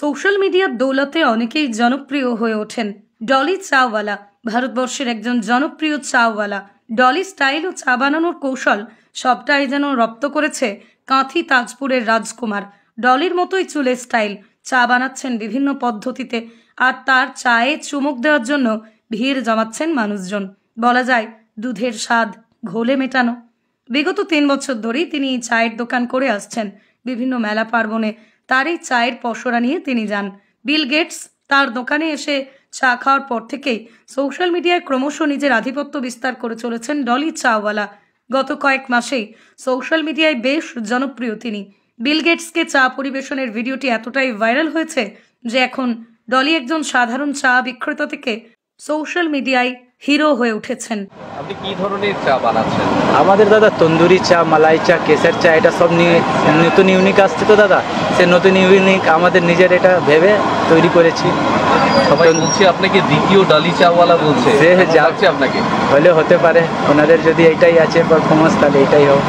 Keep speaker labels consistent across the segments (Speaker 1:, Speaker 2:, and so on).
Speaker 1: Social মিডিয়ার দৌলতে অনেকেই জনপ্রিয় হয়ে ওঠেন। ডলি চাওয়ালা ভারতবর্ষের একজন জনপ্রিয় চাওয়ালা। ডলি স্টাইল ও চা বানানোর কৌশল সবটাই যেন রপ্ত করেছে কাঁথি তাজপুরের রাজকুমার। ডলির মতোই চুলের স্টাইল, চা বানাচ্ছেন বিভিন্ন পদ্ধতিতে, আর তার চায়ে চুমুক দেওয়ার জন্য ভিড় জমাচ্ছেন মানুষজন। বলা যায় দুধের স্বাদ ঘোলে মেটানো। বিগত 3 বছর ধরেই তিনি চায়ের দোকান করে আসছেন। বিভিন্ন মেলা পার্বণে তার এই চায়ের পসরা নিয়ে তিনি যান। বিল গেটস তার দোকানে এসে চা খাওয়ার পর থেকেই সোশ্যাল মিডিয়ায় ক্রমশ নিজের আধিপত্য বিস্তার করে চলেছেন ডলি চাওয়ালা। গত কয়েক মাসেই সোশ্যাল মিডিয়ায় বেশ জনপ্রিয় তিনি। বিল গেটসকে চা পরিবেশনের ভিডিওটি এতটাই ভাইরাল হয়েছে যে এখন ডলি একজন সাধারণ চা বিক্রেতা থেকে সোশ্যাল মিডিয়ায় হিরো হয়ে উঠেছেন।
Speaker 2: আপনি কি ধরনের চা বানাচ্ছেন?
Speaker 3: আমাদের দাদা তন্দুরি চা, মালাই চা, কেসার চা, এটা সব নিয়ে নতুন ইউনিক আসছে তো দাদা, সে নতুন ইউনিক আমাদের নিজের এটা ভেবে তৈরি করেছি।
Speaker 2: সবাই বলছে আপনাকে দ্বিতীয় ডলি চাওয়ালা বলছে,
Speaker 3: সে যাচ্ছে
Speaker 2: আপনাকে
Speaker 3: হলে হতে পারে, ওনাদের যদি এটাই আছে পারফরমেন্স তাহলে এটাই হোক।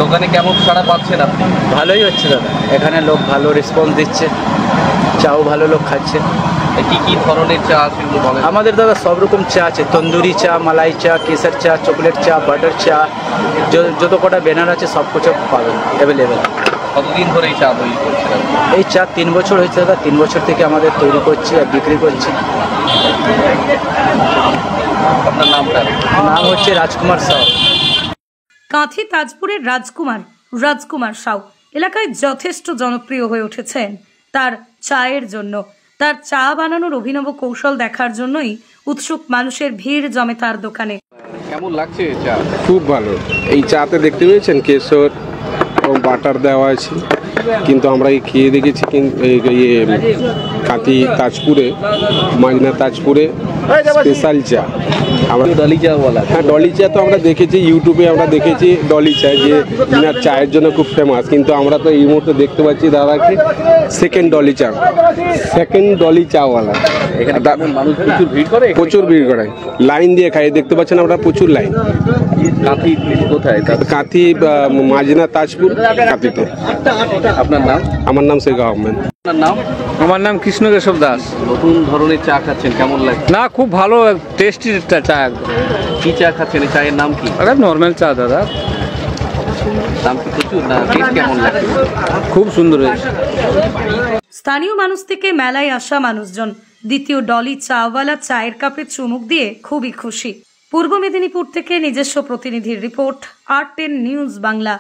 Speaker 2: দোকানে কেমন সাড়া পাচ্ছেন আপনি?
Speaker 3: ভালোই হচ্ছে দাদা, এখানে লোক ভালো রেসপন্স দিচ্ছে, চাও ভালো লোক খাচ্ছে।
Speaker 2: কি কি ধরনের চা আছে বলেন?
Speaker 3: আমাদের দাদা সব রকম চা আছে, তন্দুরি চা, মালাই চা, কেসার চা, চকলেট চা, বাটার চা, যত কটা ব্যানার আছে সব কিছু পাবেন অ্যাভেলেবেল।
Speaker 2: কতদিন ধরে এই চা তৈরি করছেন?
Speaker 3: এই চা 3 বছর হয়েছে দাদা, 3 বছর থেকে আমাদের তৈরি করছি আর বিক্রি করছি।
Speaker 2: আপনার নামটা?
Speaker 3: নাম হচ্ছে রাজকুমার সাউ।
Speaker 1: কাঁথি তাজপুরের রাজকুমার সাউ এলাকায় যথেষ্ট জনপ্রিয় হয়ে উঠেছেন তার চায়ের জন্য। তার চা বানানোর অভিনব কৌশল দেখার জন্যই উৎসুক মানুষের ভিড় জমে তার দোকানে।
Speaker 2: কেমন লাগছে চা?
Speaker 4: খুব ভালো। এই চাতে দেখতে পেয়েছেন কেশর এবং বাটার দেওয়া আছে, কিন্তু আমরা খেয়ে দেখেছি কাঁথি তাজপুরে, মাঝনা তাজপুরে স্পেশাল চা। আমরা
Speaker 2: ডলি চাওয়ালা?
Speaker 4: হ্যাঁ, ডলি চা তো আমরা দেখেছি ইউটিউবে, আমরা দেখেছি ডলি চা যে ইনার চায়ের জন্য খুব ফেমাস, কিন্তু আমরা তো এই মুহূর্তে দেখতে পাচ্ছি দাদাকে সেকেন্ড ডলি চাওয়ালা।
Speaker 2: এখানে মানুষ প্রচুর ভিড় করে?
Speaker 4: প্রচুর ভিড় করে, লাইন দিয়ে খাই, দেখতে পাচ্ছেন আমরা প্রচুর লাইন।
Speaker 2: কাঁথি কোথায়?
Speaker 4: কাঁথি মাঝনা তাজপুর কাঁথিতে।
Speaker 2: আপনার নাম?
Speaker 4: আমার নাম শেখ আহমেদ।
Speaker 2: আপনার নাম?
Speaker 5: আমার নাম কৃষ্ণ কেশব দাস।
Speaker 2: নতুন ধরনের চা খাচ্ছেন, কেমন লাগছে?
Speaker 5: না, খুব ভালো, টেস্টি চা একদম।
Speaker 2: কি চা খাচ্ছেন? এই চায়ের নাম কি?
Speaker 5: নর্মাল চা দাদা।
Speaker 2: দাম কি প্রচুর না? টেস্ট কেমন লাগছে?
Speaker 5: খুব সুন্দর হয়েছে।
Speaker 1: স্থানীয় মানুষ থেকে মেলায় আসা মানুষজন দ্বিতীয় ডলি চাওয়ালা চায়ের কাপে চুমুক দিয়ে খুবই খুশি। পূর্ব মেদিনীপুর থেকে নিজস্ব প্রতিনিধির রিপোর্ট, R10 নিউজ বাংলা।